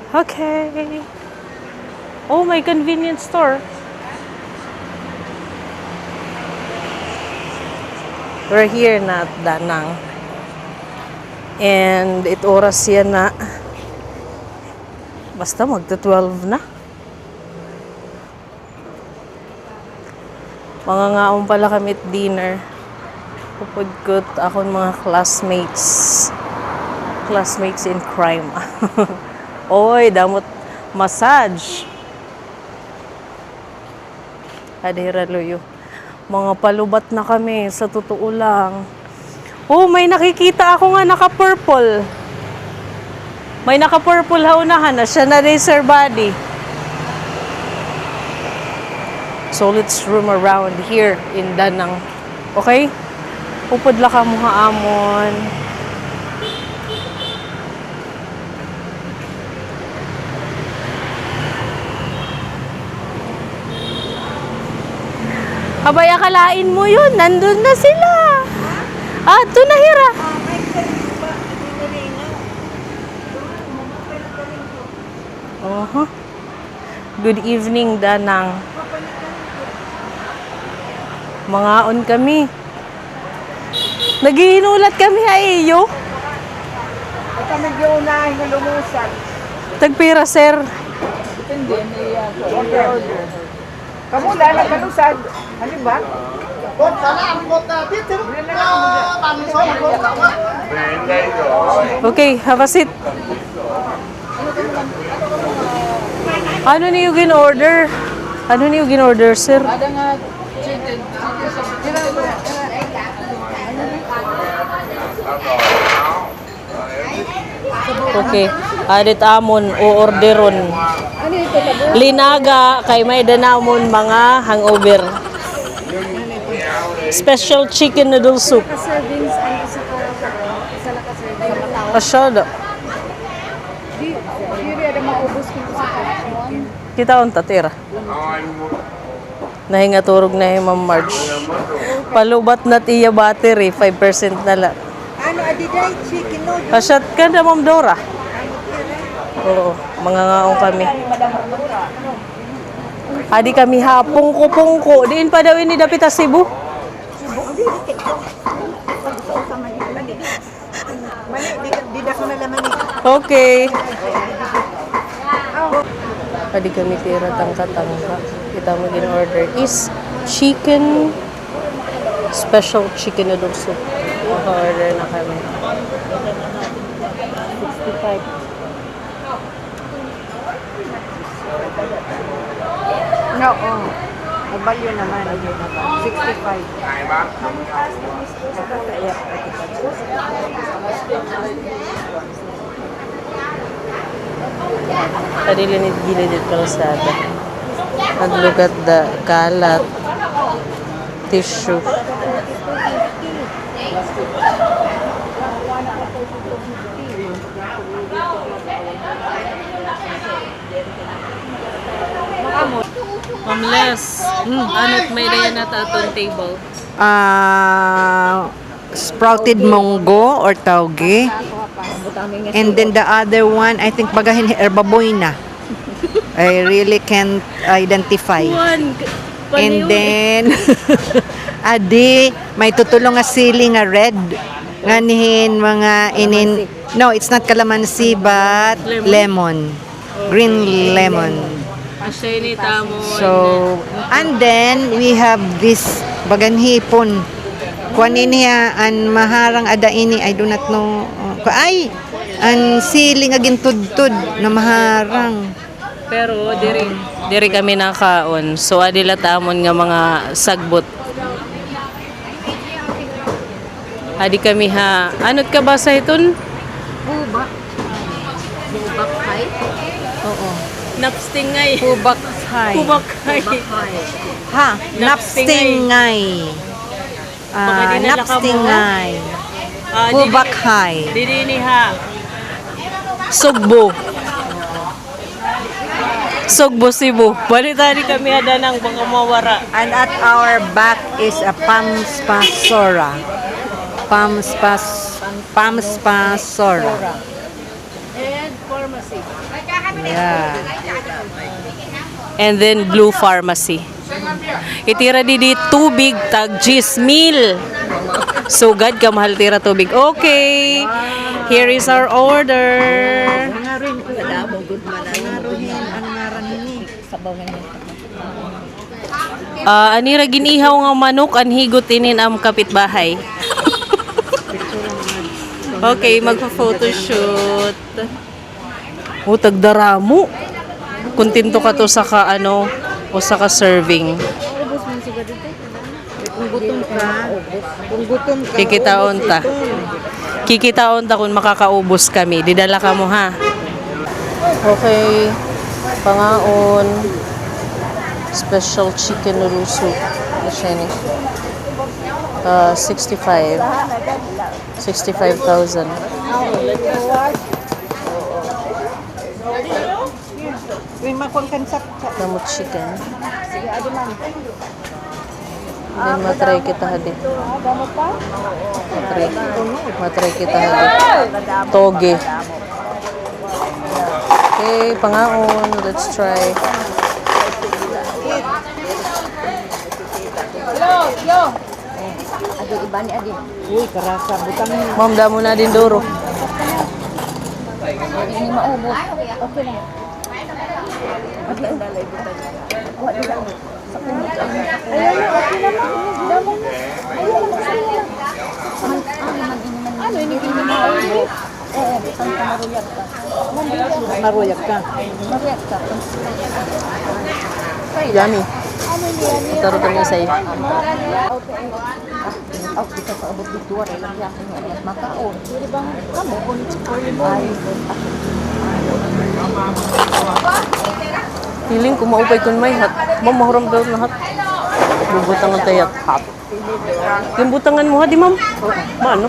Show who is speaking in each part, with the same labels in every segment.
Speaker 1: Okay. Oh, my convenience store. We're here na at Danang. And it oras yan na. Basta magta-12 na. Mga ngaon pala kami at dinner. Pupudkot akong mga classmates. Classmates in crime. Oy, damot massage. Adhira loyo. Mga palubat na kami, sa totoo lang. Oh, may nakikita ako nga naka-purple. May naka-purple haunahan na siya na racer body. So let's roam around here in Danang. Okay? Upod la ka mo haamon. Abay, akalain mo yun. Nandun na sila. Ah, ito na, Hira. Good evening, Danang. Mangaon kami. Naghihinulat kami, iyo.
Speaker 2: At kami giunahin na lumusan.
Speaker 1: Tagpira, sir.
Speaker 2: Depende. Order. Kamu lang nagkalusad. Ano ba?
Speaker 1: Okay, have a seat. Ano niyo gin-order? Ano niyo gin-order, sir?
Speaker 2: Ada nga chicken.
Speaker 1: Okay. Adit amon o orderon.
Speaker 2: Ano ito ba?
Speaker 1: Linaga kay may danamon mga hangover. Special chicken noodle soup.
Speaker 2: Servings ano sa naka-serving.
Speaker 1: Asyado.
Speaker 2: Di ada maubos kung sa portion.
Speaker 1: Kita on tatira. Nahinga turog na yung Ma'am Marge. Palubat na tiya battery, 5% na lang.
Speaker 2: Ano adiday chicken noodle?
Speaker 1: Asyat ka na Ma'am Dora. Oo, mga ngaong kami. Adi kami hapong-ko-pungko. Diin pa daw ini dapit sa Cebu.
Speaker 2: Di ko nalaman ito.
Speaker 1: Okay. Adi kami tira tangka-tangka. Kita mo gin-order is chicken, special chicken noodle soup. Maka-order na kami. 65.
Speaker 2: No, Mabalyo naman. 65.
Speaker 1: Tadi linid-gilid kalsada. And look at the kalat, tissue. Mamles, ano't may dayan na tatong table?
Speaker 3: Sprouted munggo or tauge. And then the other one, I think bagahin herbaboy na. I really can't identify. And then adi may tutulong nga sili nga red nganihin mga inin. No, it's not calamansi but lemon. Green lemon. So, and then we have this baganhipon. Kuanin niya an maharang ada ini, I do not know. Ay, an siling agin tudtud na maharang.
Speaker 1: Pero diri kami nakaon. So adila tamon nga mga sagbot. Adi kami ha. Anot ka ba sa iton?
Speaker 2: Bubak hay?
Speaker 1: Oo. Napstingay.
Speaker 3: Hubakhay.
Speaker 1: Hubakhay.
Speaker 3: Ha, napstingay. Napstingay. Hubakhay.
Speaker 1: Didi ni ha. Sugbo. Sugbo Cebu. Balitari kami ada ng mga mawara.
Speaker 3: And at our back is a Pamspasora. Pamspasora.
Speaker 2: And for
Speaker 1: Pharmacy.
Speaker 3: Yeah.
Speaker 1: And then Blue Pharmacy. Itira di tubig tag 10,000. Sugad ka mahal tira tubig. Okay. Here is our order. Anira ginihaw nga manok ang higot inin am kapitbahay. Okay, magpa-photoshoot. Utag daramo. Kontento ka to sa o sa serving.
Speaker 3: Kung gutom ka,
Speaker 1: Kikitaon ta kung makakaubos kami. Didala ka mo ha. Okay. Pangaon. Special chicken noodle soup. Asheni. 65. 65,000.
Speaker 3: may makuha sa
Speaker 1: Namut chicken. Then matry kita hadi. Matry kita hadi. Toge. Okay, pangaon. Let's try.
Speaker 3: Uy, karasa, butang mo.
Speaker 1: Ma'am, damo na din duro.
Speaker 3: Maruyak ka.
Speaker 1: Yummy. Tarutan niya sa'yo. Feeling ko maupay kun may hat. Ma'am, mahuram daw na hat. Bubutangan tayo at hat. Yung butangan mo ha, di ma'am? Ba, ano?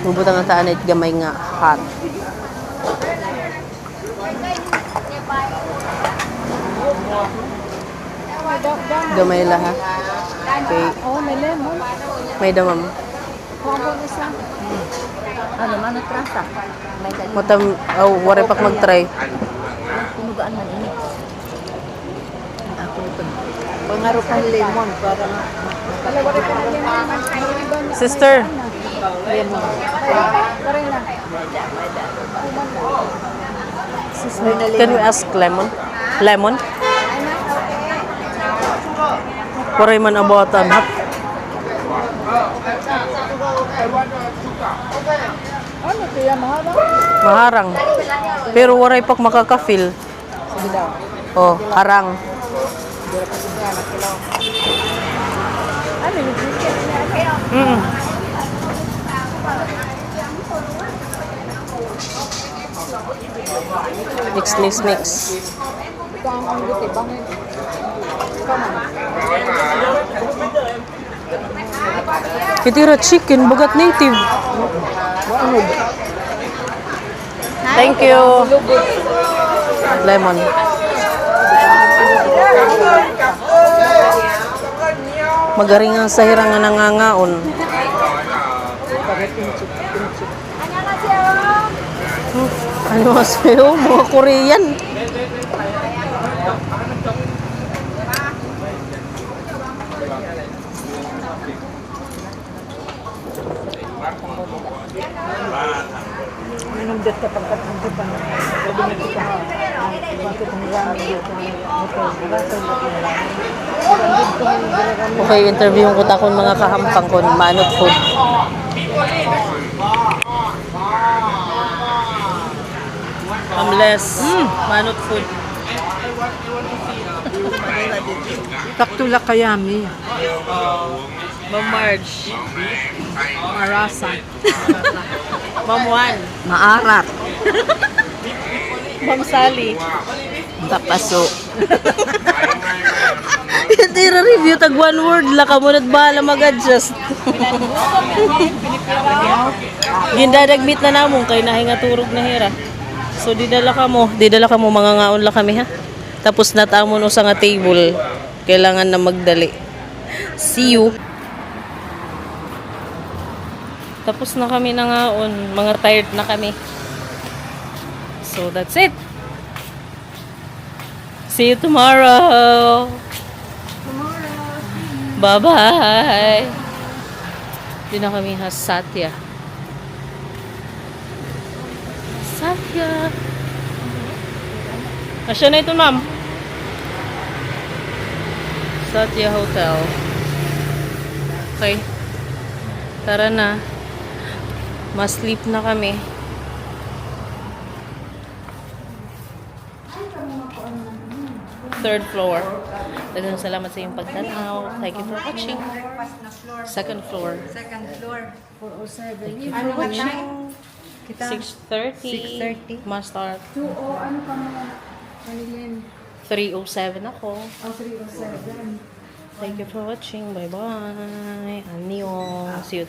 Speaker 1: Bubutangan taan at gamay nga hat. Gamay laha. Okay.
Speaker 2: Oh, may lemon.
Speaker 1: May damam.
Speaker 2: Ano, manot rasa. May dali.
Speaker 1: Matam, wari pak mag-try.
Speaker 2: Pinugaan man ini. Ako ito.
Speaker 3: Pangaro kang lemon para
Speaker 1: Sister, can we ask lemon? Lemon? Waray man abatan hat.
Speaker 2: Ano kaya mahaba?
Speaker 1: Maharang. Pero waray pak makaka-feel. Oh, harang.
Speaker 2: Ano yung chicken niya?
Speaker 1: Mm. Mix.
Speaker 2: Ito ang buti bangin.
Speaker 1: Kitira chicken, bugat native. Thank you. Lemon. Magaring ang sahirang nga nangangaon. Ano sa'yo? Mga Korean.
Speaker 3: minum dat ka pagkatungkupan. Sabi na kita ha. Bakit ang rami dito?
Speaker 1: Okay, interview ko takon mga kahampang kon manot food. Amles, manot food.
Speaker 3: Taktula kayami.
Speaker 1: Ma'am Marge.
Speaker 3: Marasa.
Speaker 1: Ma'am Juan.
Speaker 3: Maarat.
Speaker 1: Ma'am Sally.
Speaker 3: Tapaso.
Speaker 1: Hindi review tag one word la ka mo bahala mag-adjust. Gindadagmit na namong kay nahinga turog na hira. So didala ka mo mga ngaon la kami ha. Tapos natamon usa nga table. Kailangan na magdali. See you. Tapos na kami nangaon. Mga tired na kami. So, that's it. See you tomorrow. Bye-bye. Di na kami Satya. Satya. Asya na ito, ma'am? Satya Hotel. Okay. Tara na. Mas-sleep na kami. Third floor. Daghang salamat sa iyong pagtanaw. Thank you for watching. Second floor.
Speaker 3: Second floor. 407.
Speaker 1: Ano
Speaker 3: Ano ba
Speaker 1: 6:30.
Speaker 3: 6:30.
Speaker 1: Ma-start.
Speaker 2: 2 o ano pa mga kanilin?
Speaker 1: 3:07 ako.
Speaker 2: 307.
Speaker 1: Thank you for watching. Bye-bye. Annyeong. See you